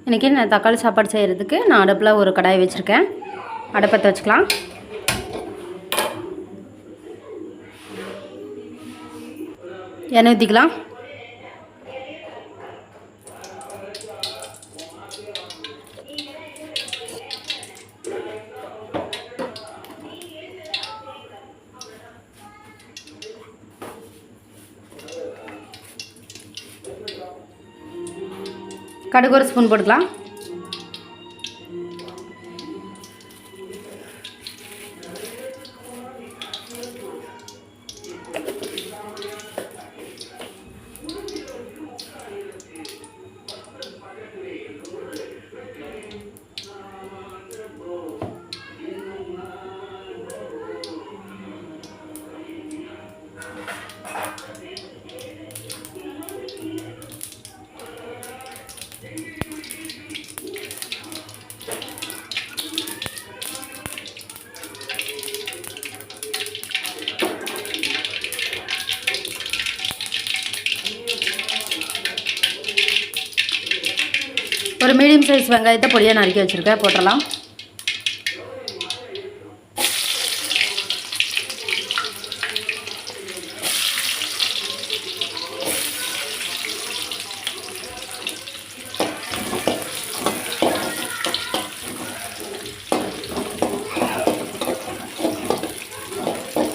இன்றைக்கி நான் தக்காளி சாப்பாடு செய்கிறதுக்கு நான் அடுப்பில் ஒரு கடாய் வச்சுருக்கேன். அடுப்பத்தை வச்சுக்கலாம். எண்ணெய் ஊற்றிக்கலாம். கடுகு ஒரு ஸ்பூன் போட்டுக்கலாம். ஒரு மீடியம் சைஸ் வெங்காயத்தை பொடியாக நறுக்கி வச்சுருக்கேன், போட்டுடலாம்.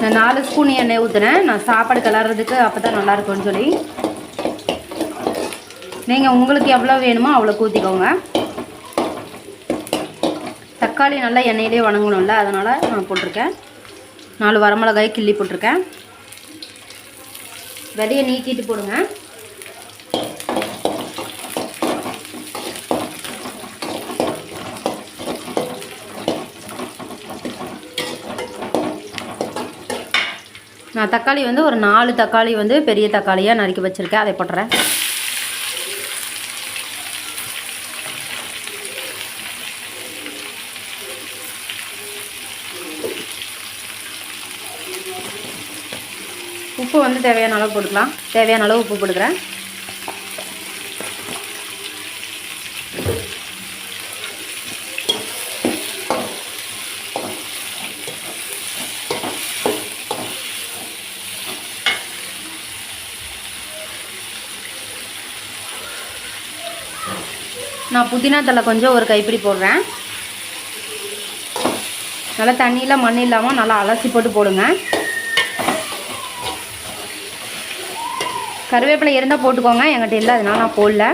நான் 4 ஸ்பூன் எண்ணெய் ஊற்றுனேன். நான் சாப்பாடு கிளறதுக்கு அப்போ தான் நல்லாயிருக்கும்னு சொல்லி. நீங்கள் உங்களுக்கு எவ்வளோ வேணுமோ அவ்வளோ ஊற்றிக்கோங்க. தக்காளி நல்லா எண்ணெயிலே வணங்கணும்ல, அதனால் நான் போட்டிருக்கேன். 4 வரமிளகாய் கிள்ளி போட்டிருக்கேன். விதையை நீக்கிட்டு போடுங்க. நான் தக்காளி வந்து ஒரு 4 தக்காளி வந்து பெரிய தக்காளியாக நறுக்கி வச்சுருக்கேன், அதை போட்டுறேன். உப்பு வந்து தேவையான அளவு போட்டுக்கலாம். தேவையான அளவு உப்பு போட்டுக்கிறேன். நான் புதினா தழை கொஞ்சம் ஒரு கைப்பிடி போடுறேன். நல்லா தண்ணியில் மண் இல்லாமல் நல்லா அலசி போட்டு போடுங்க. கருவேப்பிலை இருந்தால் போட்டுக்கோங்க, என்கிட்ட இல்லை, அதனால் நான் போடல.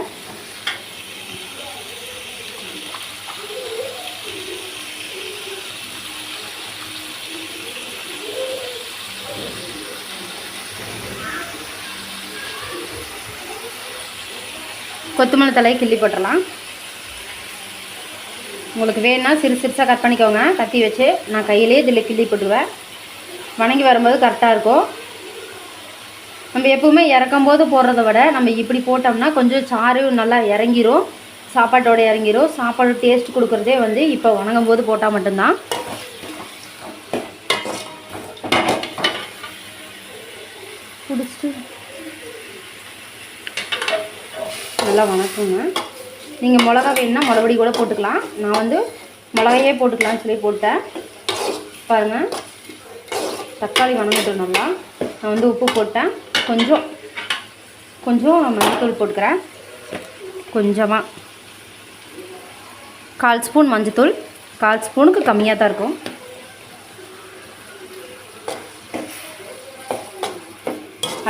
கொத்தமல்லி தலையை கிள்ளி போட்டுடலாம். உங்களுக்கு வேணுன்னா சிறுசாக கட் பண்ணிக்கோங்க கத்தி வச்சு. நான் கையிலே இதில் கிள்ளி போட்டுருவேன். வணங்கி வரும்போது கரெக்டாக இருக்கும். நம்ம எப்பவுமே இறக்கும் போது போடுறத விட நம்ம இப்படி போட்டோம்னா கொஞ்சம் சாறு நல்லா இறங்கிரும், சாப்பாட்டோடு இறங்கிரும். சாப்பாடு டேஸ்ட் கொடுக்குறதே வந்து இப்போ வணங்கும் போது போட்டால் மட்டும்தான். பிடிச்சிட்டு நல்லா வணக்குங்க. நீங்கள் மிளகா வேணுன்னா மிளகுடி கூட போட்டுக்கலாம். நான் வந்து மிளகையே போட்டுக்கலாம்னு சொல்லி போட்டேன். பாருங்கள், தக்காளி வணங்கிட்டு நல்லா. நான் வந்து உப்பு போட்டேன். கொஞ்சம் மஞ்சத்தூள் போட்டுக்கிறேன். கொஞ்சமாக 1/4 ஸ்பூன் மஞ்சத்தூள். 1/4 ஸ்பூனுக்கு கம்மியாக தான் இருக்கும்.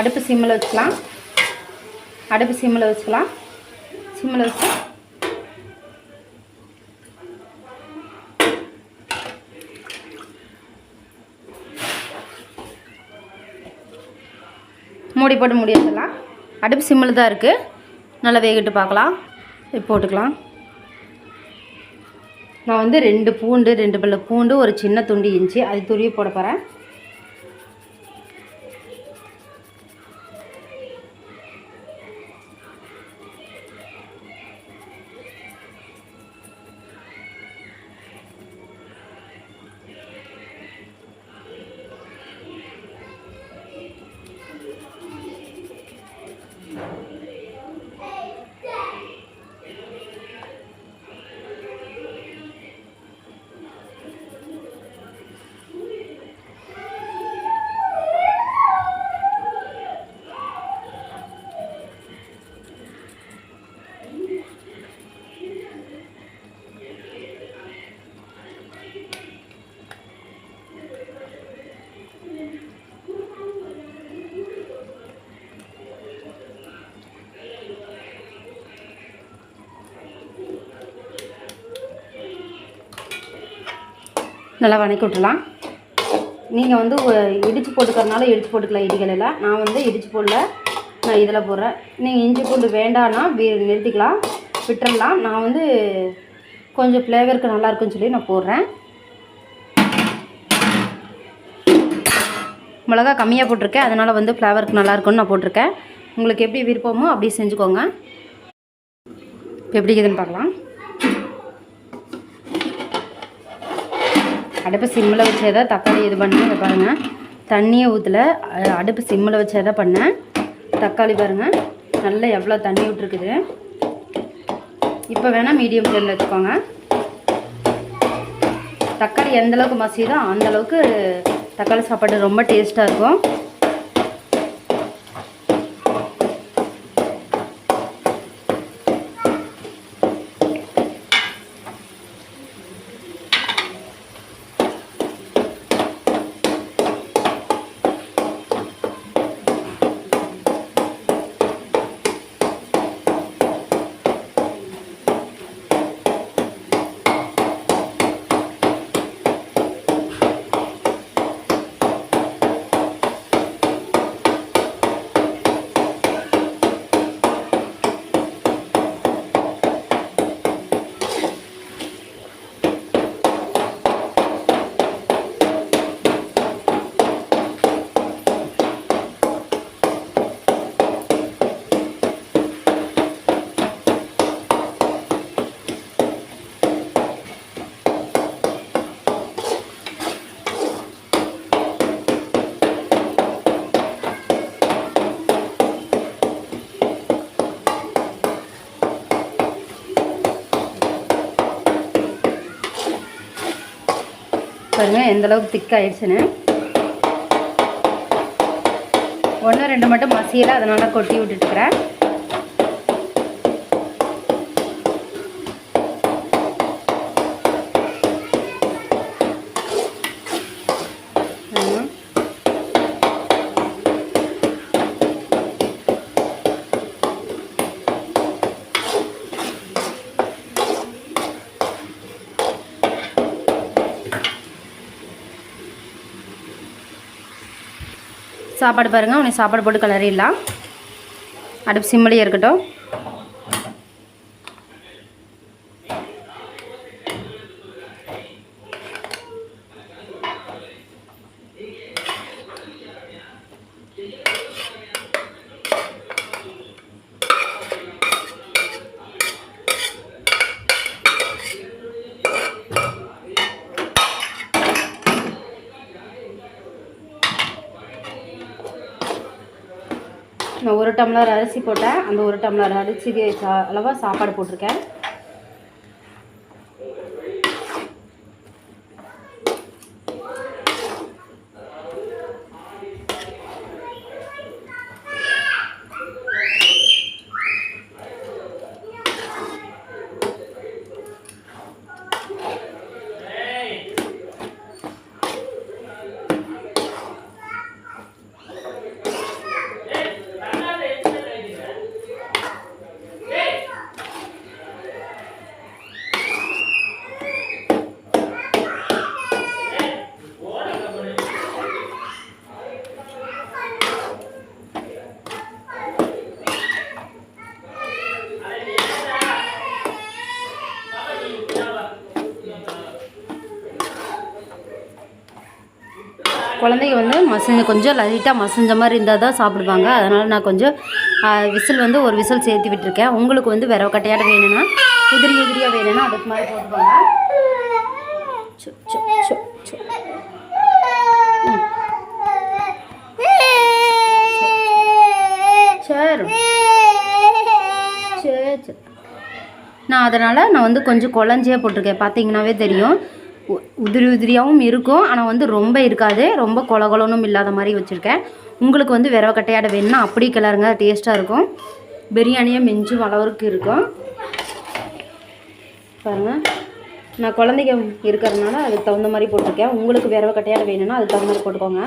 அடுப்பு சிம்மில் வச்சுக்கலாம். சிம்மில் வச்சு மூடி போட்டு மூடி வச்சிடலாம். அடுப்பு சிம்மில் தான் இருக்குது. நல்லா வேகிட்டு பார்க்கலாம். போட்டுக்கலாம். நான் வந்து 2 பூண்டு, 2 பல்லு பூண்டு, ஒரு சின்ன துண்டு இஞ்சி அது துருவி போட போகிறேன். நல்லா வணக்கி விட்டுலாம். நீங்கள் வந்து இடித்து போட்டுக்கிறதுனால இடித்து போட்டுக்கலாம் இடிகளில். நான் வந்து இடித்து போடல, நான் இதில் போடுறேன். நீங்கள் இஞ்சி பூண்டு வேண்டான்னா நிறுத்திக்கலாம், விட்டுறலாம். நான் வந்து கொஞ்சம் ஃப்ளேவருக்கு நல்லாயிருக்குன்னு சொல்லி நான் போடுறேன். மிளகா கம்மியாக போட்டிருக்கேன், அதனால் வந்து ஃப்ளேவருக்கு நல்லாயிருக்குன்னு நான் போட்டிருக்கேன். உங்களுக்கு எப்படி விருப்பமோ அப்படி செஞ்சுக்கோங்க. இப்போ எப்படி இருக்குதுன்னு பார்க்கலாம். அடுப்பு சிம்மில் வச்சு தான் தக்காளி இது பண்ணேன். இதை பாருங்கள், தண்ணியை ஊற்றல, அடுப்பு சிம்மில் வச்சு தான் பண்ணேன். தக்காளி பாருங்கள் நல்லா எவ்வளோ தண்ணி விட்டுருக்குது. இப்போ வேணால் மீடியம் ஃப்ளேமில் வச்சுக்கோங்க. தக்காளி எந்தளவுக்கு மசியுதோ அந்தளவுக்கு தக்காளி சாப்பாடு ரொம்ப டேஸ்ட்டாக இருக்கும். பாருங்கள் எந்தளவுக்கு திக்காயிடுச்சுன்னு. 1 2 மட்டும் மசியலை, அதனால் கொட்டி விட்டுட்டுருக்கிறேன். சாப்பாடு பாருங்கள், உனக்கு சாப்பாடு போட்டு கிளறிடலாம். அடுப்பு சிம்மிலேயே இருக்கட்டும். நான் 1 டம்ளர் அரிசி போட்டேன். அந்த 1 டம்ளர் அரிசிக்கு அளவாக சாப்பாடு போட்டிருக்கேன். குழந்தைங்க வந்து கொஞ்சம் லைட்டாக மசிஞ்ச மாதிரி இருந்தால் தான் சாப்பிடுவாங்க. அதனால் நான் கொஞ்சம் விசில் வந்து ஒரு விசில் சேர்த்து விட்டுருக்கேன். உங்களுக்கு வந்து விரவ கட்டையாட வேணும்னா, உதிரி உதிரியாக வேணும்னா அதுக்கு மாதிரி போட்டுப்பாங்க. சரி சரி சரி. நான் அதனால் நான் வந்து கொஞ்சம் குழஞ்சியாக போட்டிருக்கேன். பார்த்தீங்கன்னாவே தெரியும், உதிரி உதிரியாகவும் இருக்கும், ஆனால் வந்து ரொம்ப இருக்காது, ரொம்ப கொலகொலனும் இல்லாத மாதிரி வச்சுருக்கேன். உங்களுக்கு வந்து விரவ கட்டையாட வேணும்னா அப்படி கிளறுங்க, டேஸ்ட்டாக இருக்கும். பிரியாணியை மிஞ்சும் அளவுக்கு இருக்கும். பாருங்கள், நான் குழந்தைங்க இருக்கிறதுனால அதுக்கு தகுந்த மாதிரி போட்டிருக்கேன். உங்களுக்கு விரவ கட்டையாட வேணும்னா அதுக்கு தகுந்த மாதிரி போட்டுக்கோங்க.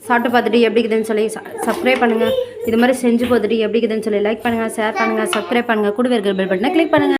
சாப்பிட்டு பார்த்துட்டு எப்படி இருக்குதுன்னு சொல்லி சப்ஸ்கிரைப் பண்ணுங்கள். இது மாதிரி செஞ்சு பார்த்துட்டு எப்படி இருக்குதுன்னு சொல்லி லைக் பண்ணுங்கள், ஷேர் பண்ணுங்கள், சப்ஸ்கிரைப் பண்ணுங்கள், கூடவே இருக்கிற பெல் பட்டனை கிளிக் பண்ணுங்கள்.